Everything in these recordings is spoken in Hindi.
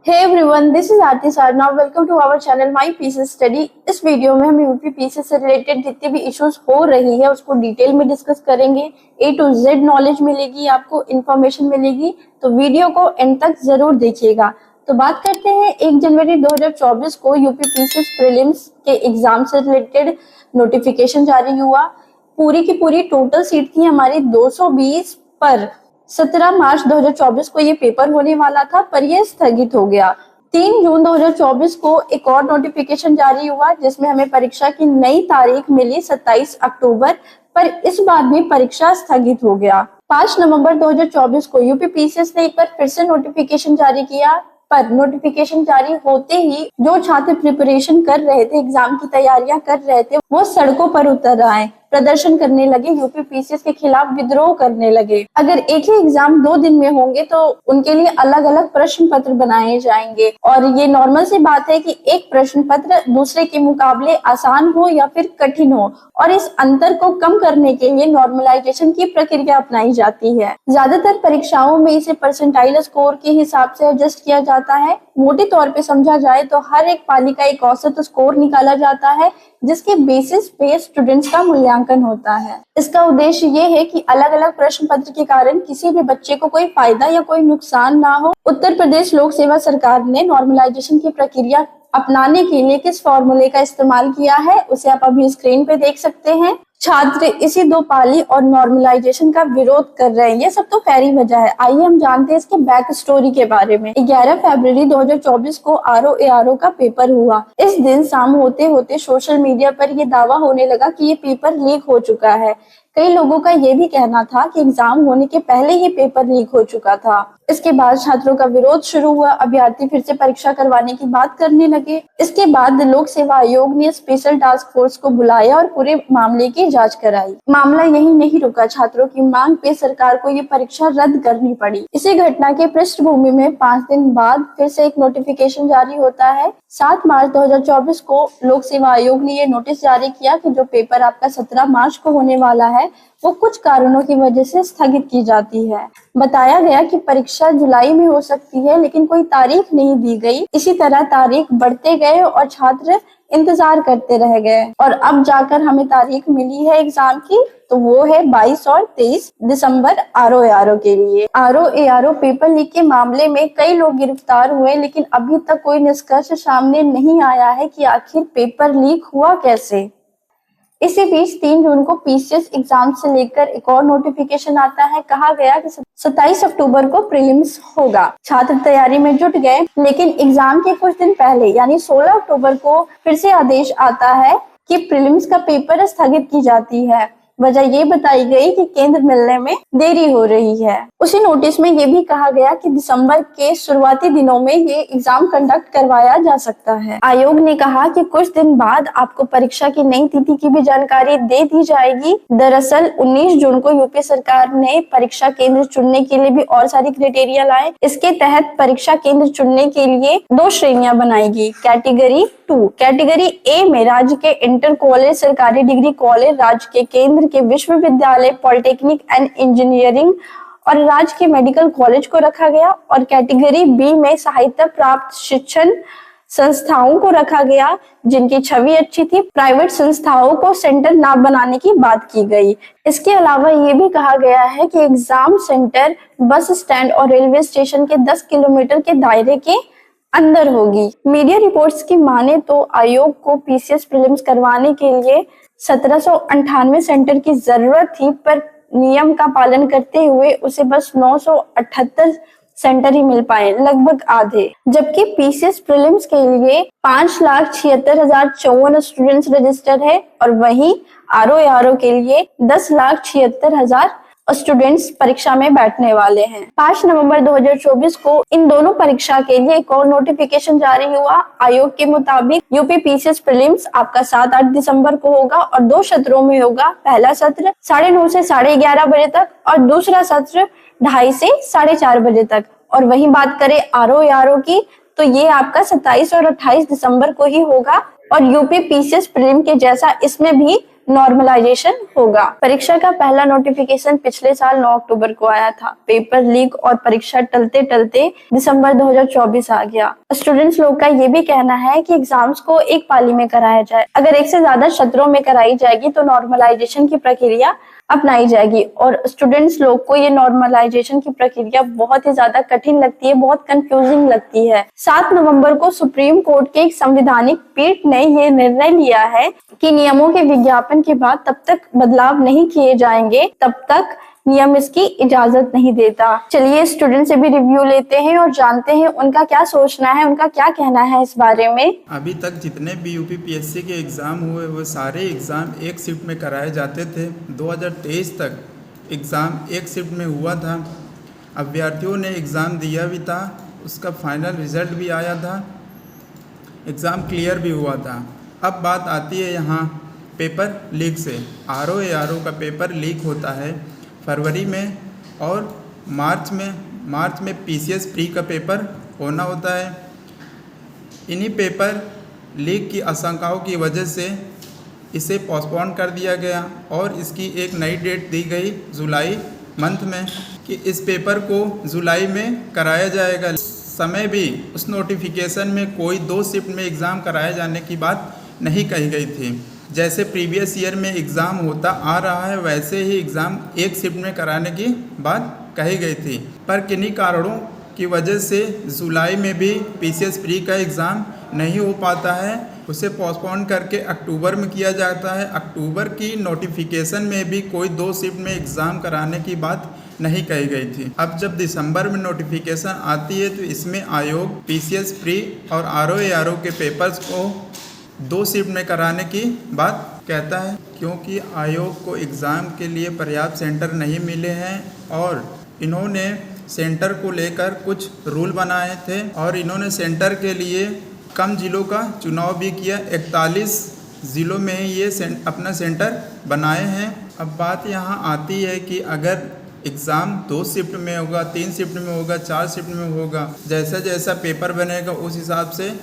Hey everyone, this is Aarti Sarna. Welcome to our channel my PCS study. इस वीडियो में हम यूपी पीसीएस से रिलेटेड जितने भी इश्यूज हो रही है उसको डिटेल में डिस्कस करेंगे। ए टू जेड नॉलेज मिलेगी, आपको इन्फॉर्मेशन मिलेगी, तो वीडियो को एंड तक जरूर देखिएगा। तो बात करते हैं 1 जनवरी 2024 को यूपी पीसीएस प्रीलिम्स के एग्जाम से रिलेटेड नोटिफिकेशन जारी हुआ। पूरी की पूरी टोटल सीट थी हमारी 220 पर। 17 मार्च 2024 को ये पेपर होने वाला था, पर यह स्थगित हो गया। 3 जून 2024 को एक और नोटिफिकेशन जारी हुआ जिसमें हमें परीक्षा की नई तारीख मिली 27 अक्टूबर, पर इस बार भी परीक्षा स्थगित हो गया। 5 नवंबर 2024 को यूपी पीसीएस ने एक बार फिर से नोटिफिकेशन जारी किया, पर नोटिफिकेशन जारी होते ही जो छात्र प्रिपरेशन कर रहे थे, एग्जाम की तैयारियां कर रहे थे, वो सड़कों पर उतर आए, प्रदर्शन करने लगे, यूपी पीसीएस के खिलाफ विद्रोह करने लगे। अगर एक ही एग्जाम 2 दिन में होंगे तो उनके लिए अलग अलग प्रश्न पत्र बनाए जाएंगे, और ये नॉर्मल सी बात है कि एक प्रश्न पत्र दूसरे के मुकाबले आसान हो या फिर कठिन हो, और इस अंतर को कम करने के लिए नॉर्मलाइजेशन की प्रक्रिया अपनाई जाती है। ज्यादातर परीक्षाओं में इसे परसेंटाइल स्कोर के हिसाब से एडजस्ट किया जाता है। मोटे तौर पे समझा जाए तो हर एक पाली का एक औसत स्कोर निकाला जाता है जिसके बेसिस पे स्टूडेंट्स का मूल्यांकन होता है। इसका उद्देश्य ये है कि अलग अलग प्रश्न पत्र के कारण किसी भी बच्चे को कोई फायदा या कोई नुकसान ना हो। उत्तर प्रदेश लोक सेवा सरकार ने नॉर्मलाइजेशन की प्रक्रिया अपनाने के लिए किस फॉर्मूले का इस्तेमाल किया है उसे आप अभी स्क्रीन पे देख सकते हैं। छात्र इसी 2 पाली और नॉर्मलाइजेशन का विरोध कर रहे हैं, ये सब तो फैरी वजह है। आइए हम जानते हैं इसके बैक स्टोरी के बारे में। 11 फरवरी 2024 को आरओ का पेपर हुआ। इस दिन शाम होते होते सोशल मीडिया पर यह दावा होने लगा कि ये पेपर लीक हो चुका है। कई लोगों का ये भी कहना था कि एग्जाम होने के पहले ही पेपर लीक हो चुका था। इसके बाद छात्रों का विरोध शुरू हुआ, अभ्यर्थी फिर से परीक्षा करवाने की बात करने लगे। इसके बाद लोक सेवा आयोग ने स्पेशल टास्क फोर्स को बुलाया और पूरे मामले की जांच कराई। मामला यही नहीं रुका, छात्रों की मांग पे सरकार को ये परीक्षा रद्द करनी पड़ी। इसी घटना के पृष्ठभूमि में 5 दिन बाद फिर से एक नोटिफिकेशन जारी होता है। 7 मार्च 2024 को लोक सेवा आयोग ने ये नोटिस जारी किया कि जो पेपर आपका 17 मार्च को होने वाला है वो कुछ कारणों की वजह से स्थगित की जाती है। बताया गया कि परीक्षा जुलाई में हो सकती है, लेकिन कोई तारीख नहीं दी गई। इसी तरह तारीख बढ़ते गए और छात्र इंतजार करते रह गए, और अब जाकर हमें तारीख मिली है एग्जाम की, तो वो है 22 और 23 दिसंबर आरओ के लिए। आरओ पेपर लीक के मामले में कई लोग गिरफ्तार हुए, लेकिन अभी तक कोई निष्कर्ष सामने नहीं आया है कि आखिर पेपर लीक हुआ कैसे। इसी बीच 3 जून को पीसीएस एग्जाम से लेकर एक और नोटिफिकेशन आता है। कहा गया कि 27 अक्टूबर को प्रीलिम्स होगा। छात्र तैयारी में जुट गए, लेकिन एग्जाम के कुछ दिन पहले यानी 16 अक्टूबर को फिर से आदेश आता है कि प्रीलिम्स का पेपर स्थगित की जाती है। वजह ये बताई गई कि केंद्र मिलने में देरी हो रही है। उसी नोटिस में ये भी कहा गया कि दिसंबर के शुरुआती दिनों में ये एग्जाम कंडक्ट करवाया जा सकता है। आयोग ने कहा कि कुछ दिन बाद आपको परीक्षा की नई तिथि की भी जानकारी दे दी जाएगी। दरअसल 19 जून को यूपी सरकार ने परीक्षा केंद्र चुनने के लिए भी और सारी क्राइटेरिया लाए। इसके तहत परीक्षा केंद्र चुनने के लिए 2 श्रेणियां बनाएगी। कैटेगरी 2, कैटेगरी ए में राज्य के इंटर कॉलेज, सरकारी डिग्री कॉलेज, राज्य के केंद्र के विश्वविद्यालय, पॉलिटेक्निक एंड इंजीनियरिंग और राज्य के मेडिकल कॉलेज को रखा गया। और कैटेगरी बी में सहायता प्राप्त शिक्षण संस्थाओं को रखा गया जिनकी छवि अच्छी थी। प्राइवेट संस्थाओं को सेंटर ना बनाने की बात की गई। इसके अलावा ये भी कहा गया है कि एग्जाम सेंटर बस स्टैंड और रेलवे स्टेशन के 10 किलोमीटर के दायरे के अंदर होगी। मीडिया रिपोर्ट्स की माने तो आयोग को पीसीएस प्रीलिम्स करवाने के लिए 1798 सेंटर की जरूरत थी, पर नियम का पालन करते हुए उसे बस 978 सेंटर ही मिल पाए, लगभग आधे। जबकि पीसीएस प्रीलिम्स के लिए 5,76,054 स्टूडेंट्स रजिस्टर है, और वहीं आरओ के लिए 10,76,000 स्टूडेंट्स परीक्षा में बैठने वाले हैं। 5 नवंबर 2024 को इन दोनों परीक्षा के लिए एक और नोटिफिकेशन जारी हुआ। आयोग के मुताबिक यूपी पीसीएस प्रीलिम्स आपका 7-8 दिसंबर को होगा और 2 सत्रों में होगा। पहला सत्र 9:30 से 11:30 बजे तक और दूसरा सत्र 2:30 से 4:30 बजे तक। और वहीं बात करें आरओ की, तो ये आपका 27 और 28 दिसंबर को ही होगा। और यूपी पीसीएस प्रीलिम के जैसा इसमें भी नॉर्मलाइजेशन होगा। परीक्षा का पहला नोटिफिकेशन पिछले साल 9 अक्टूबर को आया था। पेपर लीक और परीक्षा टलते टलते दिसंबर 2024 आ गया। स्टूडेंट्स लोग का ये भी कहना है कि एग्जाम्स को एक पाली में कराया जाए। अगर एक से ज्यादा सत्रों में कराई जाएगी तो नॉर्मलाइजेशन की प्रक्रिया अपनाई जाएगी और स्टूडेंट्स लोग को ये नॉर्मलाइजेशन की प्रक्रिया बहुत ही ज्यादा कठिन लगती है, बहुत कंफ्यूजिंग लगती है। 7 नवंबर को सुप्रीम कोर्ट के एक संवैधानिक पीठ ने ये निर्णय लिया है कि नियमों के विज्ञापन के बाद तब तक बदलाव नहीं किए जाएंगे, तब तक नियम इसकी इजाजत नहीं देता। चलिए स्टूडेंट से भी रिव्यू लेते हैं और जानते हैं उनका क्या सोचना है, उनका क्या कहना है इस बारे में। अभी तक जितने भी यूपीपीएससी के एग्ज़ाम हुए वो सारे एग्ज़ाम एक शिफ्ट में कराए जाते थे। 2023 तक एग्ज़ाम एक शिफ्ट में हुआ था। अभ्यर्थियों ने एग्ज़ाम दिया भी था, उसका फाइनल रिज़ल्ट भी आया था, एग्ज़ाम क्लियर भी हुआ था। अब बात आती है यहाँ पेपर लीक से। आरओ का पेपर लीक होता है फरवरी में और मार्च में पीसीएस प्री का पेपर होना होता है। इन्हीं पेपर लीक की आशंकाओं की वजह से इसे पोस्टपोन कर दिया गया और इसकी एक नई डेट दी गई जुलाई मंथ में कि इस पेपर को जुलाई में कराया जाएगा। समय भी उस नोटिफिकेशन में कोई 2 शिफ्ट में एग्ज़ाम कराए जाने की बात नहीं कही गई थी। जैसे प्रीवियस ईयर में एग्ज़ाम होता आ रहा है वैसे ही एग्ज़ाम एक शिफ्ट में कराने की बात कही गई थी, पर किन्हीं कारणों की वजह से जुलाई में भी पीसीएस प्री का एग्ज़ाम नहीं हो पाता है। उसे पोस्टपोन करके अक्टूबर में किया जाता है। अक्टूबर की नोटिफिकेशन में भी कोई 2 शिफ्ट में एग्ज़ाम कराने की बात नहीं कही गई थी। अब जब दिसंबर में नोटिफिकेशन आती है तो इसमें आयोग पीसीएस प्री और आरओ के पेपर्स को 2 शिफ्ट में कराने की बात कहता है, क्योंकि आयोग को एग्ज़ाम के लिए पर्याप्त सेंटर नहीं मिले हैं और इन्होंने सेंटर को लेकर कुछ रूल बनाए थे और इन्होंने सेंटर के लिए कम ज़िलों का चुनाव भी किया। 41 ज़िलों में ही ये अपना सेंटर बनाए हैं। अब बात यहाँ आती है कि अगर एग्ज़ाम 2 शिफ्ट में होगा, 3 शिफ्ट में होगा, 4 शिफ्ट में होगा, जैसा जैसा पेपर बनेगा उस हिसाब से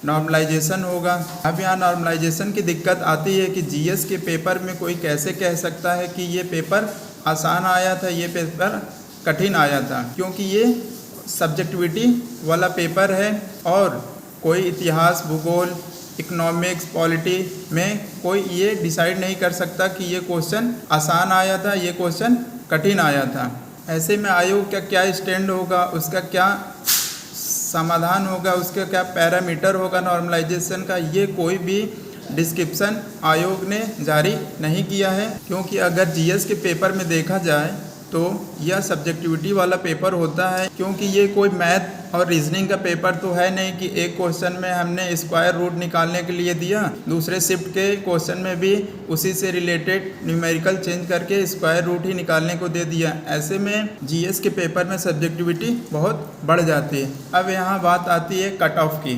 नॉर्मलाइजेशन होगा। अब यहाँ नॉर्मलाइजेशन की दिक्कत आती है कि जीएस के पेपर में कोई कैसे कह सकता है कि ये पेपर आसान आया था, ये पेपर कठिन आया था, क्योंकि ये सब्जेक्टिविटी वाला पेपर है और कोई इतिहास, भूगोल, इकोनॉमिक्स, पॉलिटी में कोई ये डिसाइड नहीं कर सकता कि ये क्वेश्चन आसान आया था, ये क्वेश्चन कठिन आया था। ऐसे में आयोग का क्या स्टैंड होगा, उसका क्या समाधान होगा, उसका क्या पैरामीटर होगा नॉर्मलाइजेशन का, ये कोई भी डिस्क्रिप्शन आयोग ने जारी नहीं किया है। क्योंकि अगर जीएस के पेपर में देखा जाए तो यह सब्जेक्टिविटी वाला पेपर होता है, क्योंकि ये कोई मैथ और रीजनिंग का पेपर तो है नहीं कि एक क्वेश्चन में हमने स्क्वायर रूट निकालने के लिए दिया, दूसरे शिफ्ट के क्वेश्चन में भी उसी से रिलेटेड न्यूमेरिकल चेंज करके स्क्वायर रूट ही निकालने को दे दिया। ऐसे में जीएस के पेपर में सब्जेक्टिविटी बहुत बढ़ जाती है। अब यहाँ बात आती है कट ऑफ की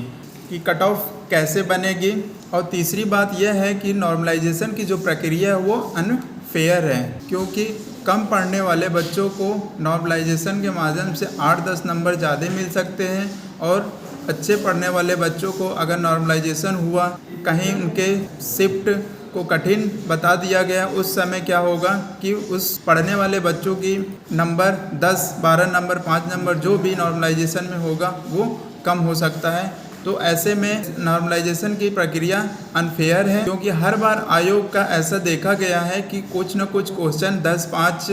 कि कट ऑफ कैसे बनेगी, और तीसरी बात यह है कि नॉर्मलाइजेशन की जो प्रक्रिया है वो अनफेयर है, क्योंकि कम पढ़ने वाले बच्चों को नॉर्मलाइजेशन के माध्यम से 8-10 नंबर ज़्यादा मिल सकते हैं और अच्छे पढ़ने वाले बच्चों को अगर नॉर्मलाइजेशन हुआ, कहीं उनके शिफ्ट को कठिन बता दिया गया, उस समय क्या होगा कि उस पढ़ने वाले बच्चों की नंबर 10, 12 नंबर, 5 नंबर जो भी नॉर्मलाइजेशन में होगा वो कम हो सकता है। तो ऐसे में नॉर्मलाइजेशन की प्रक्रिया अनफेयर है, क्योंकि हर बार आयोग का ऐसा देखा गया है कि कुछ न कुछ क्वेश्चन 10-5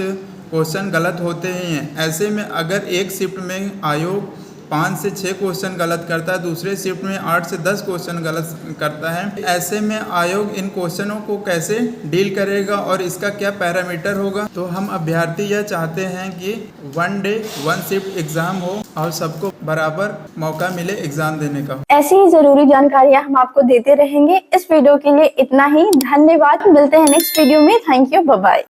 क्वेश्चन गलत होते ही हैं। ऐसे में अगर एक शिफ्ट में आयोग 5 से 6 क्वेश्चन गलत करता है, दूसरे शिफ्ट में 8 से 10 क्वेश्चन गलत करता है, ऐसे में आयोग इन क्वेश्चनों को कैसे डील करेगा और इसका क्या पैरामीटर होगा। तो हम अभ्यर्थी यह चाहते हैं कि 1 डे 1 शिफ्ट एग्जाम हो और सबको बराबर मौका मिले एग्जाम देने का। ऐसी ही जरूरी जानकारियां हम आपको देते रहेंगे। इस वीडियो के लिए इतना ही, धन्यवाद। मिलते हैं नेक्स्ट वीडियो में। Thank you, bye bye.